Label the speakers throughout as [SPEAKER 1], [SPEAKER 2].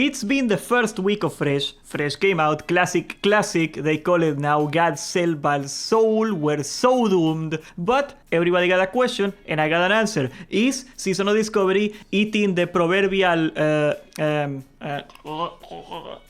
[SPEAKER 1] It's been the first week of Fresh. Fresh came out, classic, they call it now. God's Selbal Soul were so doomed. But everybody got a question, and I got an answer. Is Season of Discovery eating the proverbial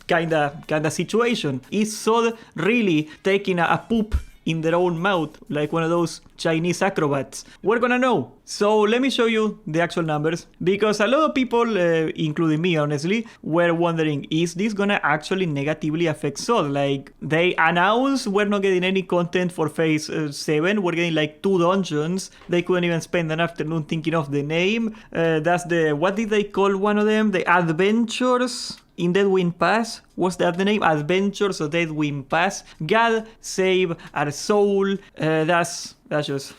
[SPEAKER 1] kinda situation? Is SoD really taking a poop in their own mouth, like one of those Chinese acrobats? We're gonna know. So let me show you the actual numbers, because a lot of people, including me honestly, were wondering, is this gonna actually negatively affect SoD? Like, they announced we're not getting any content for phase 7, we're getting like 2 dungeons. They couldn't even spend an afternoon thinking of the name. That's the, what did they call one of them? The Adventures in Deadwind Pass? Was that the name? Adventures of Deadwind Pass. God save our soul. That's just...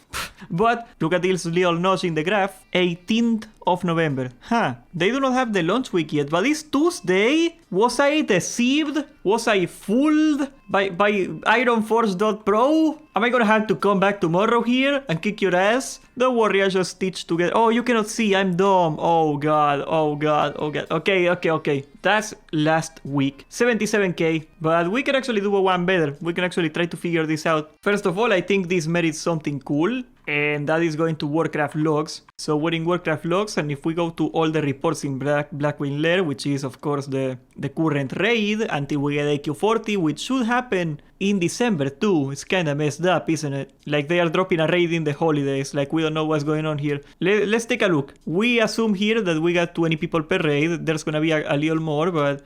[SPEAKER 1] But look at this little notch in the graph. 18th of November. Huh. They do not have the launch week yet, but it's Tuesday. Was I deceived? Was I fooled by ironforce.pro? Am I gonna have to come back tomorrow here and kick your ass? Don't worry, I just stitched together. Oh, you cannot see. I'm dumb. Oh god. Oh god. Oh god. Okay. That's last week. 77k. But we can actually do one better. We can actually try to figure this out. First of all, I think this merits something cool, and that is going to Warcraft logs. So we're in Warcraft logs, and if we go to all the reports in Blackwing Lair, which is of course the current raid until we get AQ40, which should happen in December too. It's kinda messed up, isn't it? Like, they are dropping a raid in the holidays. Like, we don't know what's going on here. Let's take a look. We assume here that we got 20 people per raid. There's gonna be a little more, but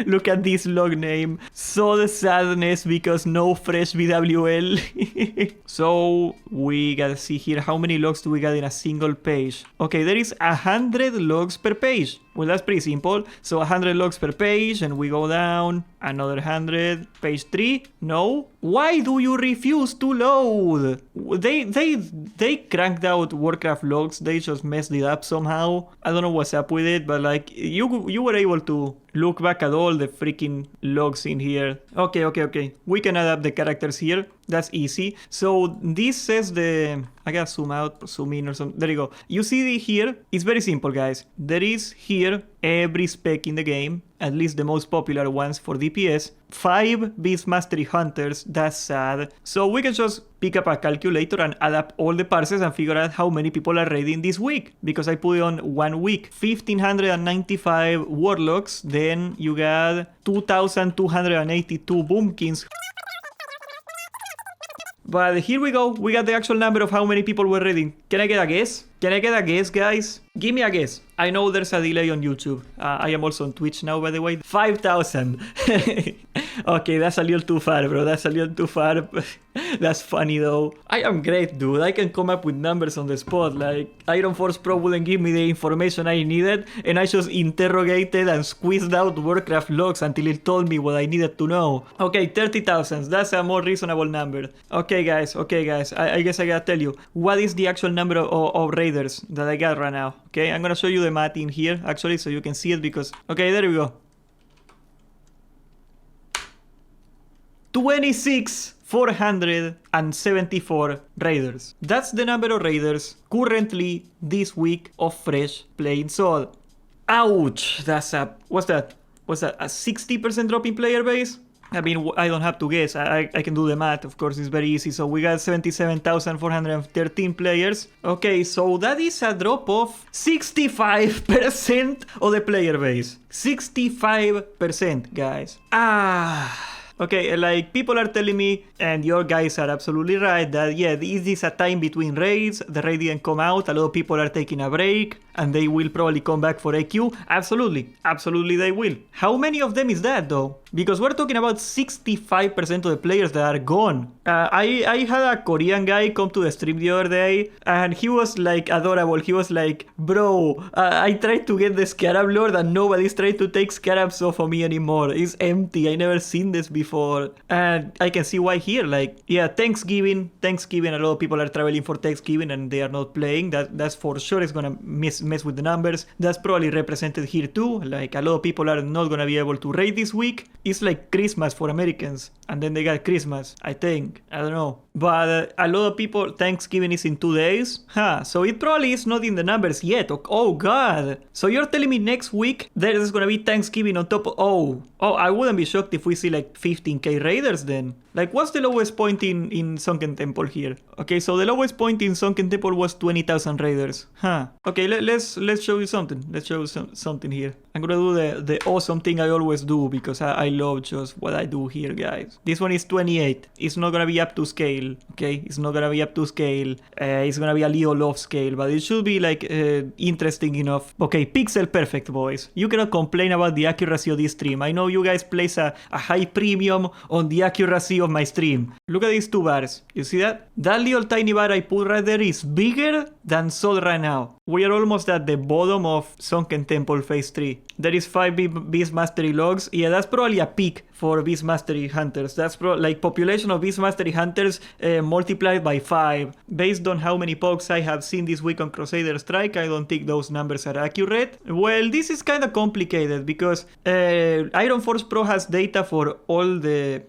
[SPEAKER 1] look at this log name. So the sadness because no fresh BWL. So we gotta see here, how many logs do we got in a single page? Okay, there is 100 logs per page. Well, that's pretty simple. So 100 logs per page, and we go down another 100. Page 3. No. Why do you refuse to load? They cranked out Warcraft logs. They just messed it up somehow. I don't know what's up with it, but like, you were able to look back at all the freaking logs in here. Okay. We can add up the characters here. That's easy. So this says the... I gotta zoom out, zoom in or something. There you go. You see here, it's very simple, guys. There is here every spec in the game, at least the most popular ones for DPS. 5 Beast Mastery Hunters. That's sad. So we can just pick up a calculator and add up all the parses and figure out how many people are raiding this week, because I put it on 1 week. 1,595 Warlocks. Then you got 2,282 Boomkins. But here we go. We got the actual number of how many people were raiding. Can I get a guess? Guys? Give me a guess. I know there's a delay on YouTube. I am also on Twitch now, by the way. 5,000. Okay, that's a little too far, bro. That's a little too far. That's funny, though. I am great, dude. I can come up with numbers on the spot. Like, Iron Force Pro wouldn't give me the information I needed, and I just interrogated and squeezed out Warcraft logs until it told me what I needed to know. Okay, 30,000. That's a more reasonable number. Okay, guys. I guess I gotta tell you. What is the actual number of raiders that I got right now? Okay, I'm gonna show you the math in here, actually, so you can see it, because... Okay, there we go. 26,474 raiders. That's the number of raiders currently this week of Fresh playing SoD. Ouch! That's a... What's that? A 60% drop in player base? I mean, I don't have to guess. I can do the math. Of course, it's very easy. So we got 77,413 players. Okay, so that is a drop of 65% of the player base. 65%, guys. Okay, like, people are telling me, and your guys are absolutely right, that yeah, this is a time between raids, the raid didn't come out, a lot of people are taking a break, and they will probably come back for AQ. Absolutely they will. How many of them is that, though? Because we're talking about 65% of the players that are gone. I had a Korean guy come to the stream the other day, and he was like adorable. He was like, bro, I tried to get the Scarab Lord and nobody's trying to take Scarabs off of me anymore. It's empty. I never seen this before. And I can see why here. Like, yeah, Thanksgiving, a lot of people are traveling for Thanksgiving and they are not playing. That's for sure. It's gonna mess with the numbers. That's probably represented here too. Like, a lot of people are not gonna be able to raid this week. It's like Christmas for Americans, and then they got Christmas, I think. I don't know. but a lot of people, Thanksgiving is in 2 days. Huh, so it probably is not in the numbers yet. Oh god. So you're telling me next week there's gonna be Thanksgiving on top of... Oh, I wouldn't be shocked if we see like 15k raiders then. Like, what's the lowest point in Sunken Temple here? Okay, so the lowest point in Sunken Temple was 20,000 raiders. Huh. Okay, let's show you something. Let's show you something here. I'm gonna do the awesome thing I always do because I love just what I do here, guys. This one is 28. It's not gonna be up to scale, okay? It's not gonna be up to scale. It's gonna be a little off scale, but it should be like interesting enough. Okay, pixel perfect, boys. You cannot complain about the accuracy of this stream. I know you guys place a high premium on the accuracy of my stream. Look at these two bars. You see that? That little tiny bar I put right there is bigger than SoD right now. We are almost at the bottom of Sunken Temple Phase 3. There is 5 Beast Mastery logs. Yeah, that's probably a peak for Beast Mastery Hunters. That's like population of Beast Mastery Hunters multiplied by 5. Based on how many pokes I have seen this week on Crusader Strike, I don't think those numbers are accurate. Well, this is kind of complicated because Iron Force Pro has data for all the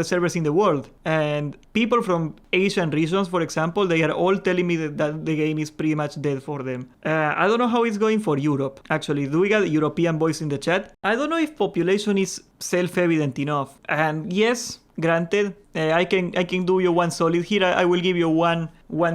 [SPEAKER 1] servers in the world, and people from Asian regions, for example, they are all telling me that the game is pretty much dead for them. I don't know how it's going for Europe. Actually, do we got European boys in the chat? I don't know if population is self-evident enough. And yes, granted, I can do you one solid here. I will give you one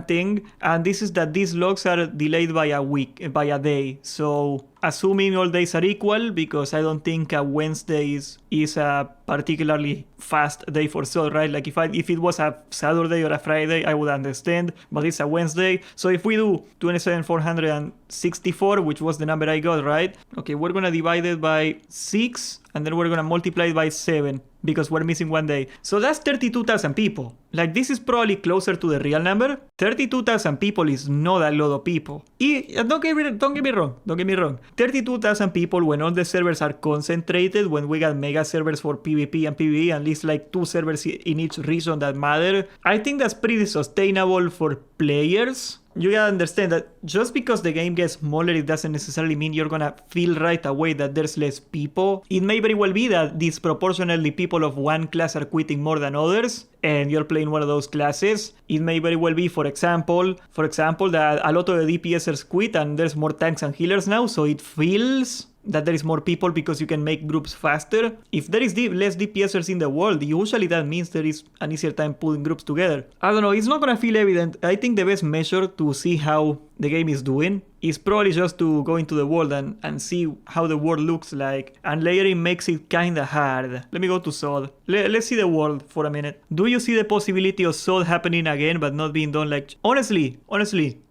[SPEAKER 1] thing, and this is that these logs are delayed by a day. So assuming all days are equal, because I don't think a Wednesday is a particularly fast day for SoD, right? Like if it was a Saturday or a Friday, I would understand, but it's a Wednesday. So if we do 27,464, which was the number I got, right? Okay, we're gonna divide it by 6, and then we're gonna multiply it by 7, because we're missing one day. So that's 32,000 people. Like, this is probably closer to the real number. 32,000 people is not a lot of people. Don't get me wrong. 32,000 people when all the servers are concentrated, when we got mega servers for PvP and PvE, and at least like 2 servers in each region that matter. I think that's pretty sustainable for players. You gotta understand that just because the game gets smaller, it doesn't necessarily mean you're gonna feel right away that there's less people. It may very well be that disproportionately people of one class are quitting more than others, and you're playing one of those classes. It may very well be, for example, that a lot of the DPSers quit and there's more tanks and healers now, so it feels that there is more people because you can make groups faster. If there is less DPSers in the world, usually that means there is an easier time putting groups together. I don't know, it's not gonna feel evident. I think the best measure to see how the game is doing is probably just to go into the world and see how the world looks like. And layering makes it kinda hard. Let me go to SoD. Let's see the world for a minute. Do you see the possibility of SoD happening again but not being done like... Honestly,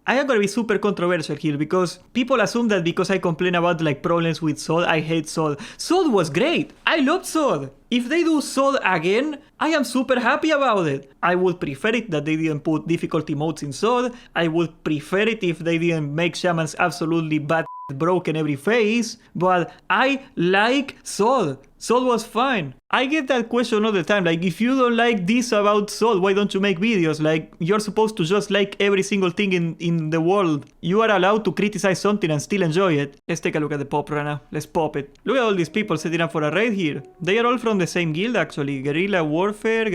[SPEAKER 1] I am gonna be super controversial here because people assume that because I complain about like problems with SoD, I hate SoD. SoD was great. I loved SoD. If they do SoD again, I am super happy about it. I would prefer it that they didn't put difficulty modes in SoD. I would prefer it if they didn't make shamans absolutely bad broken every phase, but I like SoD. SoD was fine. I get that question all the time, like, if you don't like this about SoD, why don't you make videos? Like, you're supposed to just like every single thing in the world. You are allowed to criticize something and still enjoy it. Let's take a look at the pop right now. Let's pop it. Look at all these people setting up for a raid here. They are all from the same guild, actually. Guerrilla Warfare.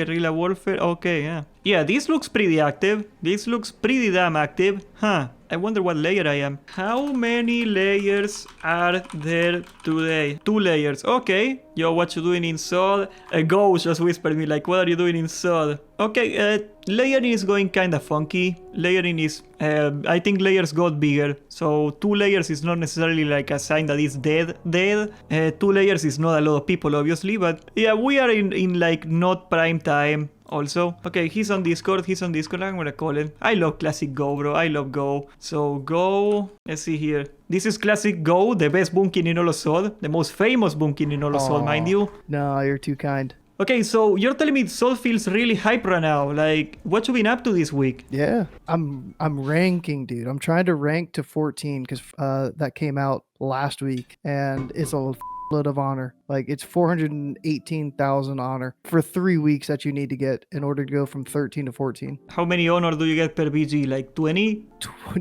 [SPEAKER 1] Okay, yeah. Yeah, this looks pretty active. This looks pretty damn active. Huh. I wonder what layer I am. How many layers are there today? 2 layers. Okay. Yo, what you doing in SoD? A ghost just whispered me, like, what are you doing in SoD? Okay, layering is going kinda funky. Layering is... I think layers got bigger. So 2 layers is not necessarily like a sign that it's dead. 2 layers is not a lot of people, obviously. But yeah, we are in like not prime time. Also, okay, he's on Discord, I'm gonna call him. I love classic Go, bro, I love Go. So, Go, let's see here. This is classic Go, the best bunkin in all of SoD. The most famous bunkin in all of SoD, mind you.
[SPEAKER 2] No, you're too kind.
[SPEAKER 1] Okay, so you're telling me SoD feels really hype right now. Like, what you been up to this week?
[SPEAKER 2] Yeah, I'm ranking, dude. I'm trying to rank to 14 because that came out last week, and it's a load of honor. Like it's 418,000 honor for 3 weeks that you need to get in order to go from 13 to 14.
[SPEAKER 1] How many honor do you get per BG? Like 20?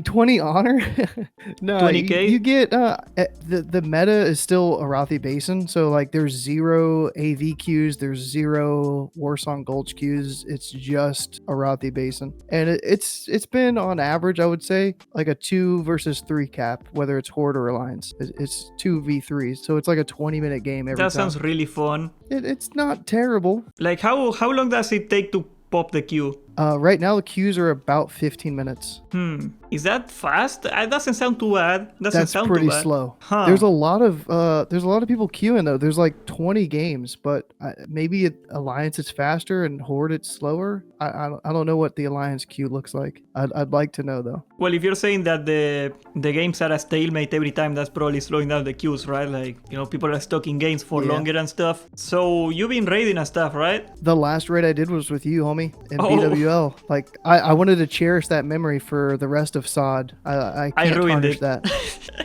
[SPEAKER 2] 20 honor? No,
[SPEAKER 1] 20K?
[SPEAKER 2] you get the meta is still Arathi Basin, so like there's 0 AV queues, there's 0 Warsong Gulch queues. It's just Arathi Basin, and it's been on average, I would say, like a 2 versus 3 cap, whether it's Horde or Alliance. It's 2v3s, so it's like a 20-minute game every
[SPEAKER 1] That
[SPEAKER 2] time.
[SPEAKER 1] sounds really fun.
[SPEAKER 2] It's not terrible.
[SPEAKER 1] Like how long does it take to pop the queue?
[SPEAKER 2] Right now the queues are about 15 minutes.
[SPEAKER 1] Is that fast? It doesn't sound too bad.
[SPEAKER 2] That's
[SPEAKER 1] sound
[SPEAKER 2] pretty
[SPEAKER 1] too bad.
[SPEAKER 2] slow.
[SPEAKER 1] Huh.
[SPEAKER 2] There's a lot of people queuing though. There's like 20 games, but maybe Alliance it's faster and Horde it's slower. I don't know what the Alliance queue looks like. I'd like to know though.
[SPEAKER 1] Well, if you're saying that the games are a stalemate every time, that's probably slowing down the queues, right? Like, people are stuck in games for
[SPEAKER 2] Yeah.
[SPEAKER 1] longer and stuff. So you've been raiding and stuff, right?
[SPEAKER 2] The last raid I did was with you, homie, in
[SPEAKER 1] Oh.
[SPEAKER 2] BWL. Like I wanted to cherish that memory for the rest of SoD. I can't
[SPEAKER 1] ruined
[SPEAKER 2] tarnish
[SPEAKER 1] it.
[SPEAKER 2] that.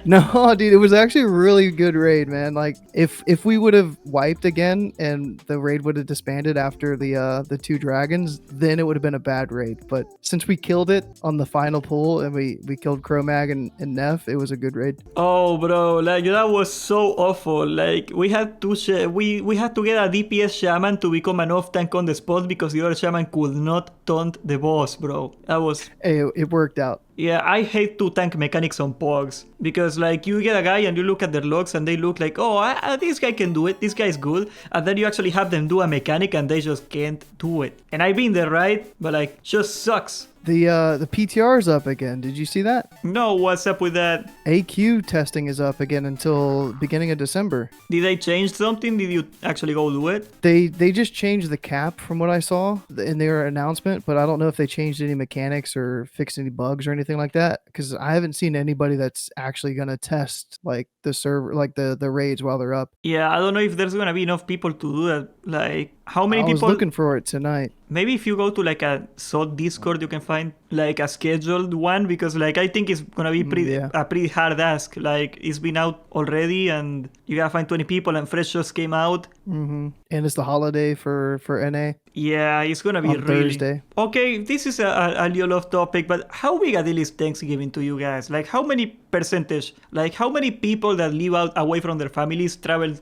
[SPEAKER 2] No, dude, it was actually a really good raid, man. Like if we would have wiped again and the raid would have disbanded after the 2 dragons, then it would have been a bad raid. But since we killed it on the final pull and we killed Chromag and Neff, it was a good raid.
[SPEAKER 1] Oh, bro, like that was so awful. Like we had to we had to get a DPS shaman to become an off tank on the spot because the other shaman could not taunt the boss, bro. That was.
[SPEAKER 2] Hey, it worked out.
[SPEAKER 1] Yeah, I hate to tank mechanics on pogs because like you get a guy and you look at their logs and they look like, oh, this guy can do it, this guy's good, and then you actually have them do a mechanic and they just can't do it. And I've been there, right? But like, just sucks.
[SPEAKER 2] The PTR is up again. Did you see that?
[SPEAKER 1] No, what's up with that?
[SPEAKER 2] AQ testing is up again until beginning of December.
[SPEAKER 1] Did they change something? Did you actually go do it?
[SPEAKER 2] They just changed the cap from what I saw in their announcement, but I don't know if they changed any mechanics or fixed any bugs or anything like that, because I haven't seen anybody that's actually gonna test like the server, like the raids while they're up.
[SPEAKER 1] Yeah, I don't know if there's gonna be enough people to do that. Like, how many
[SPEAKER 2] I was
[SPEAKER 1] people?
[SPEAKER 2] looking for it tonight.
[SPEAKER 1] Maybe if you go to like a SoD Discord, you can find like a scheduled one, because like I think it's gonna be
[SPEAKER 2] Yeah.
[SPEAKER 1] a pretty hard ask. Like it's been out already, and you gotta find 20 people, and Fresh just came out.
[SPEAKER 2] And it's the holiday for NA.
[SPEAKER 1] Yeah, it's gonna be
[SPEAKER 2] On
[SPEAKER 1] really.
[SPEAKER 2] Thursday.
[SPEAKER 1] Okay, this is a little off topic, but how big a deal is Thanksgiving to you guys? Like, how many percentage? Like, how many people that live out away from their families travel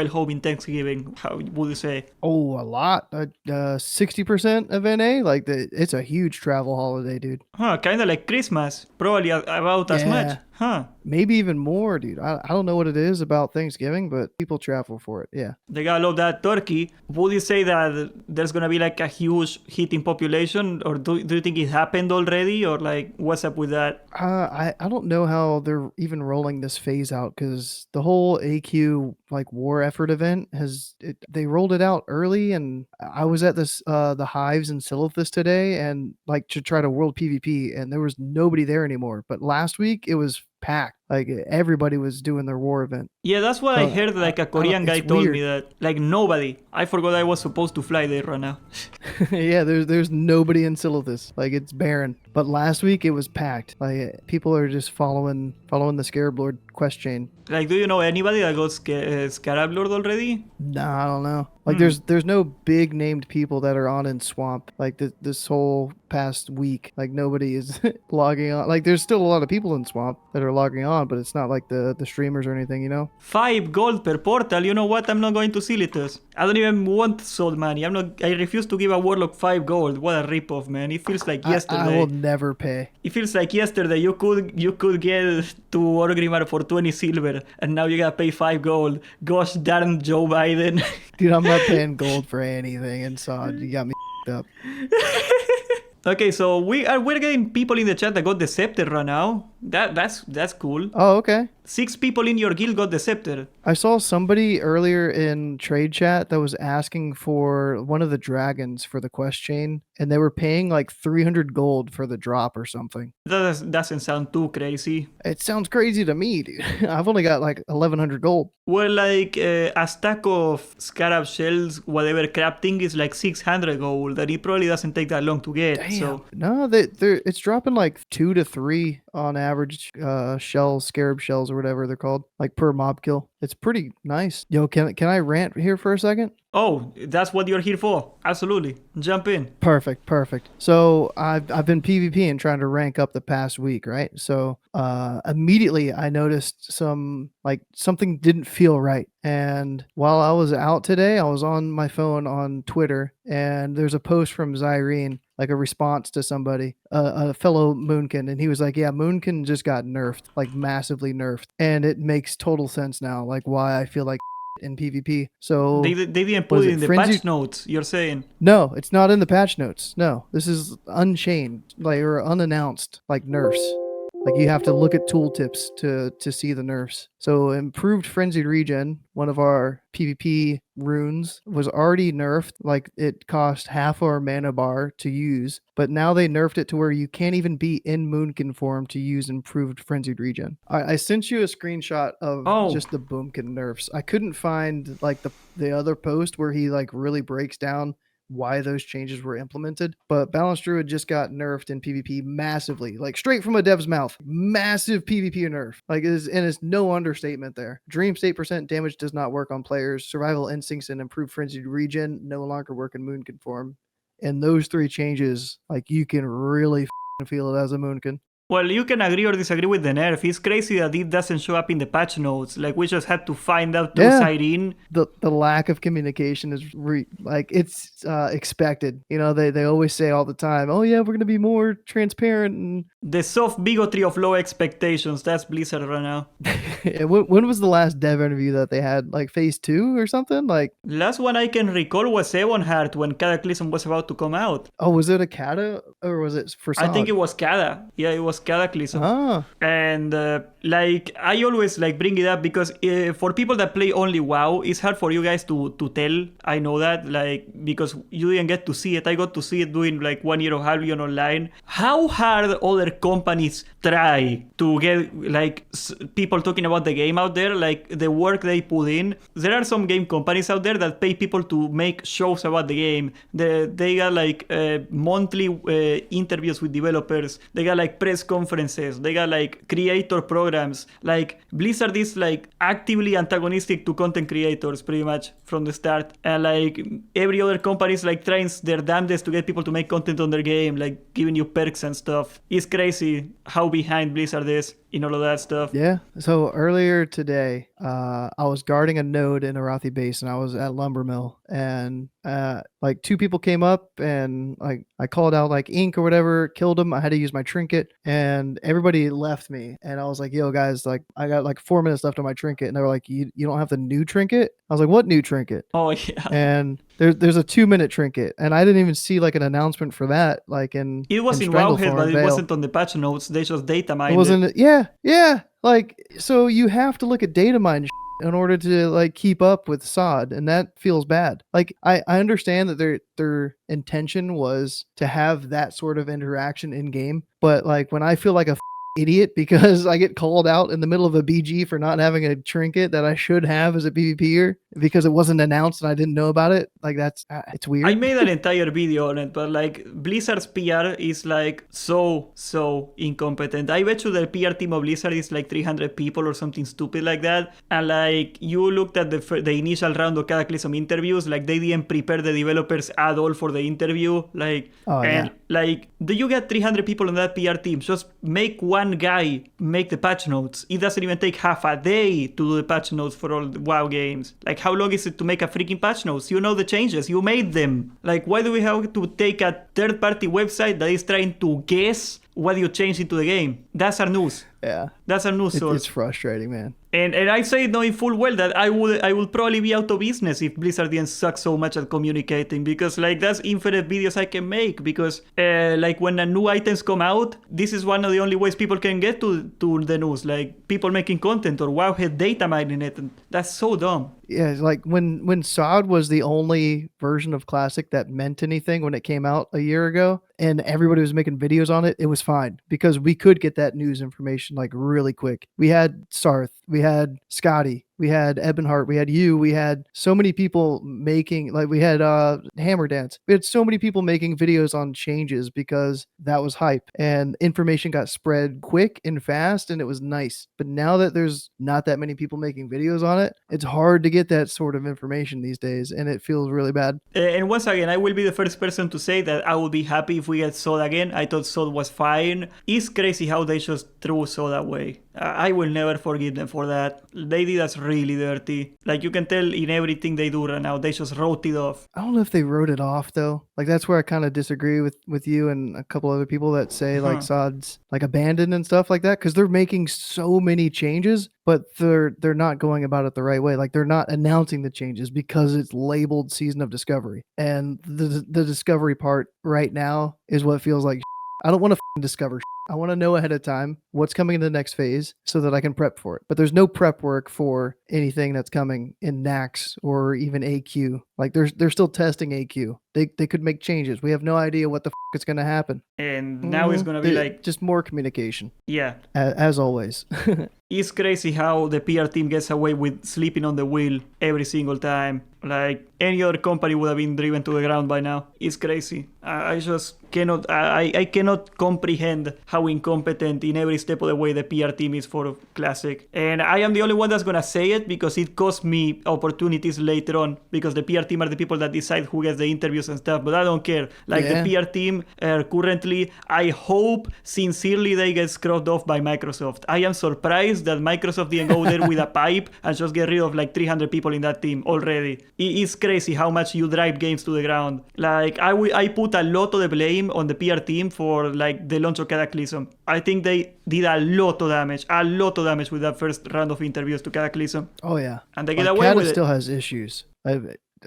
[SPEAKER 1] home in Thanksgiving? How would you say?
[SPEAKER 2] Oh, a lot. 60% of NA. Like it's a huge travel holiday, dude.
[SPEAKER 1] Huh? Kind of like Christmas, probably about as much.
[SPEAKER 2] Yeah.
[SPEAKER 1] Huh?
[SPEAKER 2] Maybe even more, dude. I don't know what it is about Thanksgiving, but people travel for it. Yeah.
[SPEAKER 1] They gotta love that turkey. Would you say that there's gonna be like a huge hit in population, or do you think it happened already, or like what's up with that?
[SPEAKER 2] I don't know how they're even rolling this phase out, because the whole AQ like war effort event they rolled it out early, and I was at this the Hives in Silithus today, and like to try to world PvP, and there was nobody there anymore. But last week it was packed. Like everybody was doing their war event.
[SPEAKER 1] Yeah, that's what I
[SPEAKER 2] So,
[SPEAKER 1] heard. Like a
[SPEAKER 2] I don't-
[SPEAKER 1] Korean guy
[SPEAKER 2] it's
[SPEAKER 1] told
[SPEAKER 2] weird.
[SPEAKER 1] me that like nobody. I forgot I was supposed to fly there right now.
[SPEAKER 2] Yeah, there's nobody in Silithus. Like it's barren. But last week it was packed. Like people are just following the Scarab Lord quest chain.
[SPEAKER 1] Like, do you know anybody that got Scarab Lord already?
[SPEAKER 2] Nah, I don't know. Like there's no big named people that are on in Swamp. Like this whole past week, like nobody is logging on. Like there's still a lot of people in Swamp that are logging on, but it's not like the streamers or anything, you know?
[SPEAKER 1] 5 gold per portal. You know what? I'm not going to Silithus. I don't even want soul money. I refuse to give a warlock 5 gold. What a ripoff, man. It feels like yesterday.
[SPEAKER 2] I will never pay.
[SPEAKER 1] It feels like yesterday you could get to Orgrimmar for 20 silver, and now you gotta pay 5 gold. Gosh darn Joe Biden.
[SPEAKER 2] Dude, I'm not paying gold for anything in SoD. You got me up.
[SPEAKER 1] Okay, so we're getting people in the chat that got the scepter right now. That's cool.
[SPEAKER 2] Oh, okay.
[SPEAKER 1] 6 people in your guild got the scepter.
[SPEAKER 2] I saw somebody earlier in trade chat that was asking for one of the dragons for the quest chain, and they were paying like 300 gold for the drop or something.
[SPEAKER 1] That doesn't sound too crazy.
[SPEAKER 2] It sounds crazy to me, dude. I've only got like 1100 gold.
[SPEAKER 1] Well, like a stack of scarab shells, whatever crap thing, is like 600 gold, and it probably doesn't take that long to get.
[SPEAKER 2] Damn.
[SPEAKER 1] So
[SPEAKER 2] No, it's dropping like 2 to 3 on average shells, scarab shells or whatever they're called, like per mob kill. It's pretty nice. Yo, can I rant here for a second?
[SPEAKER 1] Oh, that's what you're here for. Absolutely. Jump in.
[SPEAKER 2] Perfect. So I've been PvPing trying to rank up the past week, right? So immediately I noticed something didn't feel right. And while I was out today, I was on my phone on Twitter, and there's a post from Zyrene, like a response to somebody, a fellow Moonkin, and he was like, "Yeah, Moonkin just got nerfed, like massively nerfed," and it makes total sense now, like why I feel like in PvP. So
[SPEAKER 1] They didn't
[SPEAKER 2] what
[SPEAKER 1] put
[SPEAKER 2] is
[SPEAKER 1] it
[SPEAKER 2] it?
[SPEAKER 1] in the
[SPEAKER 2] Frenzy?
[SPEAKER 1] patch notes, you're saying.
[SPEAKER 2] No, it's not in the patch notes. No, this is unchained, like or unannounced, like nerfs. Like you have to look at tooltips to see the nerfs. So improved frenzied regen, one of our PvP runes, was already nerfed. Like it cost half our mana bar to use, but now they nerfed it to where you can't even be in Moonkin form to use improved frenzied regen. I sent you a screenshot of
[SPEAKER 1] Oh,
[SPEAKER 2] just the Boomkin nerfs. I couldn't find like the other post where he like really breaks down why those changes were implemented. But Balanced Druid just got nerfed in PvP massively, like straight from a dev's mouth. Massive PvP nerf. Like it's no understatement there. Dream state percent damage does not work on players. Survival instincts and improved frenzied regen no longer work in Moonkin form. And those three changes, like you can really feel it as a Moonkin.
[SPEAKER 1] well, you can agree or disagree with the nerf. It's crazy that it doesn't show up in the patch notes. Like, we just had to find out through
[SPEAKER 2] Yeah,
[SPEAKER 1] Siren.
[SPEAKER 2] the lack of communication is like it's expected. You know, they always say all the time, "Oh yeah, we're gonna be more transparent." And
[SPEAKER 1] The soft bigotry of low expectations. That's Blizzard right now.
[SPEAKER 2] when was the last dev interview that they had? Like phase 2 or something? Like,
[SPEAKER 1] Last one I can recall was Ebonheart when Cataclysm was about to come out.
[SPEAKER 2] oh, was it a Kata or was it for
[SPEAKER 1] I think
[SPEAKER 2] SoD?
[SPEAKER 1] it was Cada. Yeah, it was Cataclysm.
[SPEAKER 2] Ah,
[SPEAKER 1] And like I always like bring it up because for people that play only WoW, it's hard for you guys to tell. I know that, like, because you didn't get to see it. I got to see it doing like 1 year of Albion online. How hard other companies try to get like people talking about the game out there, like the work they put in. There are some game companies out there that pay people to make shows about the game. They got like monthly interviews with developers. They got like press conferences. They got like creator programs. Like Blizzard is like actively antagonistic to content creators pretty much from the start. And like every other company is like trying their damnedest to get people to make content on their game, like giving you perks and stuff. It's crazy how behind Blizzard is in all of that stuff.
[SPEAKER 2] yeah. So earlier today, I was guarding a node in Arathi base, and I was at Lumber Mill, and like two people came up, and like I called out like ink or whatever, killed them. I had to use my trinket, and everybody left me. And I was like, "Yo, guys, like I got like 4 minutes left on my trinket," and they were like, "You don't have the new trinket?" I was like, "What new trinket?"
[SPEAKER 1] Oh yeah.
[SPEAKER 2] And there's a 2 minute trinket, and I didn't even see like an announcement for that, like
[SPEAKER 1] It was
[SPEAKER 2] in
[SPEAKER 1] in Wowhead,
[SPEAKER 2] Stranglethorn
[SPEAKER 1] but it
[SPEAKER 2] Vale.
[SPEAKER 1] wasn't on the patch notes. They just data
[SPEAKER 2] It
[SPEAKER 1] mined it.
[SPEAKER 2] wasn't. Yeah. Like, so you have to look at data mine in order to like keep up with SoD, and that feels bad. Like, I understand that their intention was to have that sort of interaction in game, but like when I feel like a idiot because I get called out in the middle of a BG for not having a trinket that I should have as a PvPer because it wasn't announced and I didn't know about it, like that's it's weird.
[SPEAKER 1] I made an entire video on it, but like Blizzard's PR is like so incompetent. I bet you the PR team of Blizzard is like 300 people or something stupid like that. And like you looked at the initial round of Cataclysm interviews, like they didn't prepare the developers at all for the interview. Like, and like, do you get 300 people on that PR team? Just make one guy make the patch notes. It doesn't even take half a day to do the patch notes for all the WoW games. Like, how long is it to make a freaking patch notes? You know the changes. You made them. Like, why do we have to take a third-party website that is trying to guess what you changed into the game? That's our news.
[SPEAKER 2] Yeah.
[SPEAKER 1] That's our news source.
[SPEAKER 2] It's frustrating, man.
[SPEAKER 1] And I say knowing full well that I would probably be out of business if Blizzard didn't suck so much at communicating, because like that's infinite videos I can make, because like when the new items come out, this is one of the only ways people can get to the news, like people making content or Wowhead data mining it, and that's so dumb.
[SPEAKER 2] Yeah, it's like when SoD was the only version of Classic that meant anything when it came out a year ago, and everybody was making videos on it, it was fine because we could get that news information like really quick. We had Sarth, we had Scotty, we had Ebonheart, we had you, we had so many people making, like we had Hammer Dance. We had so many people making videos on changes because that was hype and information got spread quick and fast and it was nice. But now that there's not that many people making videos on it, it's hard to get that sort of information these days and it feels really bad.
[SPEAKER 1] And once again, I will be the first person to say that I would be happy if we get SoD again. I thought SoD was fine. It's crazy how they just threw SoD away. I will never forgive them for that. They did us really dirty. Like you can tell in everything they do right now, they just wrote it off.
[SPEAKER 2] I don't know if they wrote it off though. Like that's where I kind of disagree with you and a couple other people that say like SoD's like abandoned and stuff like that because they're making so many changes, but they're not going about it the right way. Like they're not announcing the changes because it's labeled Season of Discovery, and the discovery part right now is what feels like. I don't want to discover. I want to know ahead of time what's coming in the next phase so that I can prep for it. But there's no prep work for anything that's coming in Nax or even AQ. Like they're still testing AQ. They could make changes. We have no idea what the is going to happen.
[SPEAKER 1] And now it's going to be like
[SPEAKER 2] just more communication.
[SPEAKER 1] Yeah.
[SPEAKER 2] As always.
[SPEAKER 1] It's crazy how the PR team gets away with sleeping on the wheel every single time. Like any other company would have been driven to the ground by now. It's crazy. I just cannot. I cannot comprehend how incompetent in every step of the way the PR team is for Classic. And I am the only one that's gonna say it because it cost me opportunities later on. Because the PR team are the people that decide who gets the interviews and stuff. But I don't care. Like the PR team currently, I hope sincerely they get scrubbed off by Microsoft. I am surprised that Microsoft didn't go there with a pipe and just get rid of like 300 people in that team already. It's crazy how much you drive games to the ground. Like I put a lot of the blame on the PR team for like the launch of Cataclysm. I think they did a lot of damage with that first round of interviews to Cataclysm.
[SPEAKER 2] Oh yeah,
[SPEAKER 1] and they get away
[SPEAKER 2] Kata
[SPEAKER 1] with it.
[SPEAKER 2] Still has issues.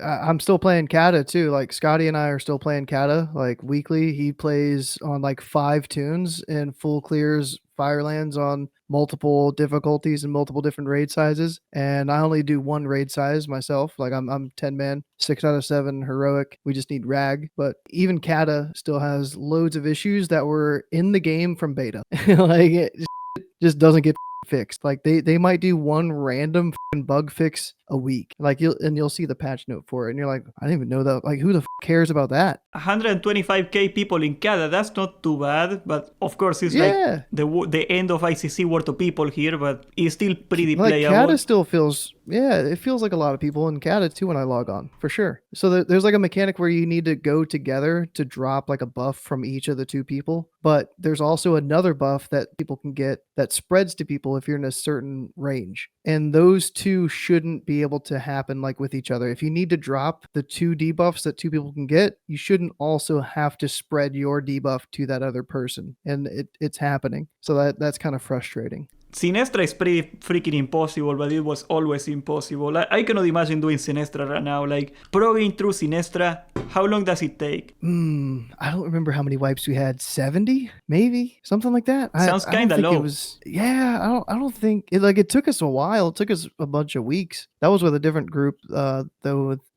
[SPEAKER 2] I'm still playing Kata too. Like Scotty and I are still playing Kata like weekly. He plays on like 5 tunes and full clears Firelands on multiple difficulties and multiple different raid sizes. And I only do 1 raid size myself. Like I'm 10 man, 6 out of 7 heroic. We just need rag. But even Kata still has loads of issues that were in the game from beta. Like it just doesn't get fixed. Like they might do 1 random bug fix a week. Like you'll see the patch note for it and you're like, I didn't even know that. Like who the cares about that?
[SPEAKER 1] 125k people in Canada, that's not too bad, but of course it's like the end of ICC worth of people here, but it's still pretty
[SPEAKER 2] like
[SPEAKER 1] playable.
[SPEAKER 2] Kata still feels, it feels like a lot of people in Kata too when I log on, for sure. So there's like a mechanic where you need to go together to drop like a buff from each of the 2 people, but there's also another buff that people can get that spreads to people if you're in a certain range. And those 2 shouldn't be able to happen like with each other. If you need to drop the 2 debuffs that 2 people can get, you shouldn't also have to spread your debuff to that other person. And it's happening. So that's kind of frustrating.
[SPEAKER 1] Sinestra is pretty freaking impossible, but it was always impossible. I cannot imagine doing Sinestra right now. Like, probing through Sinestra, how long does it take?
[SPEAKER 2] I don't remember how many wipes we had. 70? Maybe? Something like that.
[SPEAKER 1] Sounds kind of low.
[SPEAKER 2] I don't think... It took us a while. It took us a bunch of weeks. That was with a different group, though,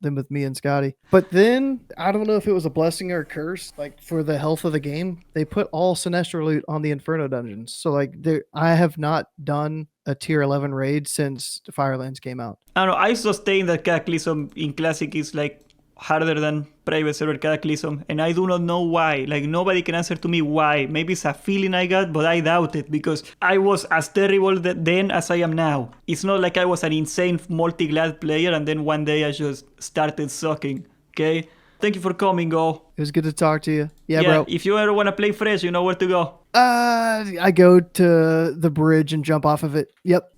[SPEAKER 2] than with me and Scotty. But then, I don't know if it was a blessing or a curse, like, for the health of the game, they put all Sinestra loot on the Inferno dungeons. So, like, I have not done a tier 11 raid since the Firelands came out.
[SPEAKER 1] I don't know. I sustain that Cataclysm in Classic is like harder than private server Cataclysm, and I do not know why. Like, nobody can answer to me why. Maybe it's a feeling I got, but I doubt it because I was as terrible then as I am now. It's not like I was an insane multi-glad player and then one day I just started sucking. Okay? Thank you for coming, Go.
[SPEAKER 2] It was good to talk to you. Yeah, bro.
[SPEAKER 1] If you ever want to play fresh, you know where to go.
[SPEAKER 2] I go to the bridge and jump off of it. Yep.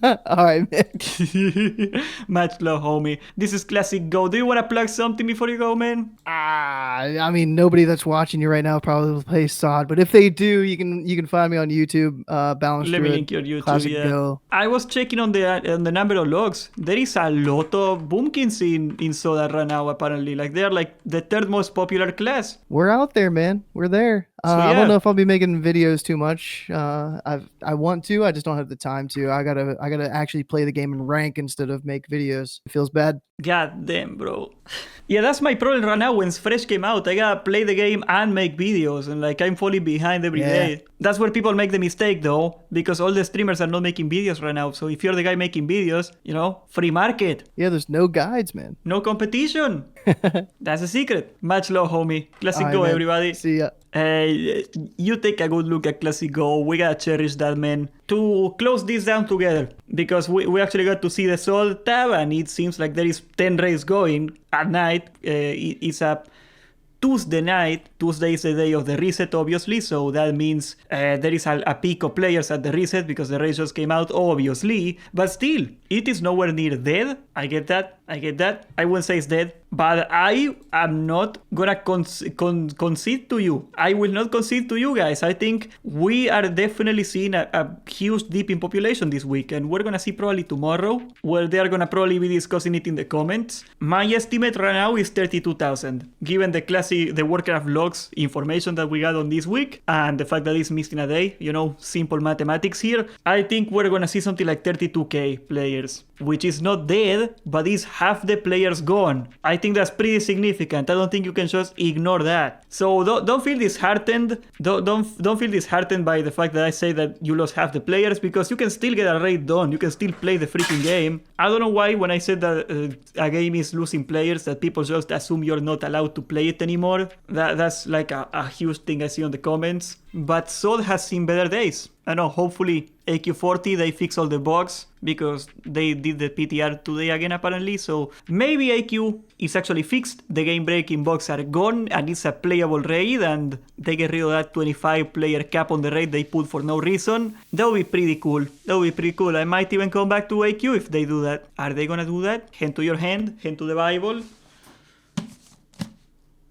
[SPEAKER 2] All right, man.
[SPEAKER 1] Much love, homie. This is Classic Go. Do you want to plug something before you go, man?
[SPEAKER 2] I mean, nobody that's watching you right now probably will play SoD, but if they do, you can find me on YouTube. Balance.
[SPEAKER 1] Let me link your YouTube.
[SPEAKER 2] Classic Go.
[SPEAKER 1] I was checking on the number of logs. There is a lot of boomkins in SoD right now. Apparently, like they're like the 3rd most popular class.
[SPEAKER 2] We're out there, man. We're there. I don't know if I'll be making videos too much. I want to. I just don't have the time to. I gotta actually play the game and rank instead of make videos. It feels bad.
[SPEAKER 1] God damn, bro. Yeah, that's my problem right now. When Fresh came out, I gotta play the game and make videos, and like I'm falling behind every day. That's where people make the mistake, though, because all the streamers are not making videos right now. So if you're the guy making videos, you know, free market.
[SPEAKER 2] Yeah, there's no guides, man.
[SPEAKER 1] No competition. That's a secret. Much love, homie. Classic
[SPEAKER 2] All
[SPEAKER 1] Go,
[SPEAKER 2] right, man.
[SPEAKER 1] everybody.
[SPEAKER 2] See ya.
[SPEAKER 1] You take a good look at Classic Go. We gotta cherish that, man. To close this down together, because we actually got to see the SoD tab, and it seems like there is 10 raids going at night. It's a Tuesday night. Tuesday is the day of the reset, obviously, so that means there is a peak of players at the reset because the raid just came out, obviously. But still, it is nowhere near dead. I get that. I wouldn't say it's dead, but I am not gonna concede to you. I will not concede to you guys. I think we are definitely seeing a huge dip in population this week, and we're gonna see probably tomorrow, where they are gonna probably be discussing it in the comments. My estimate right now is 32,000, given the Warcraft logs information that we got on this week, and the fact that it's missing a day, you know, simple mathematics here. I think we're gonna see something like 32k players, which is not dead, but is half the players gone. I think that's pretty significant. I don't think you can just ignore that. So don't feel disheartened. Don't feel disheartened by the fact that I say that you lost half the players, because you can still get a raid done. You can still play the freaking game. I don't know why when I said that a game is losing players, that people just assume you're not allowed to play it anymore. That's like a huge thing I see on the comments. But SoD has seen better days. I know, hopefully AQ40, they fix all the bugs, because they did the PTR today again apparently, so maybe AQ is actually fixed, the game breaking bugs are gone, and it's a playable raid, and they get rid of that 25 player cap on the raid they put for no reason. That would be pretty cool. I might even come back to AQ if they do that. Are they gonna do that? Hand to your hand to the Bible.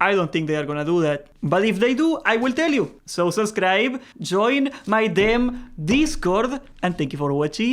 [SPEAKER 1] I don't think they are gonna do that. But if they do, I will tell you. So subscribe, join my damn Discord, and thank you for watching.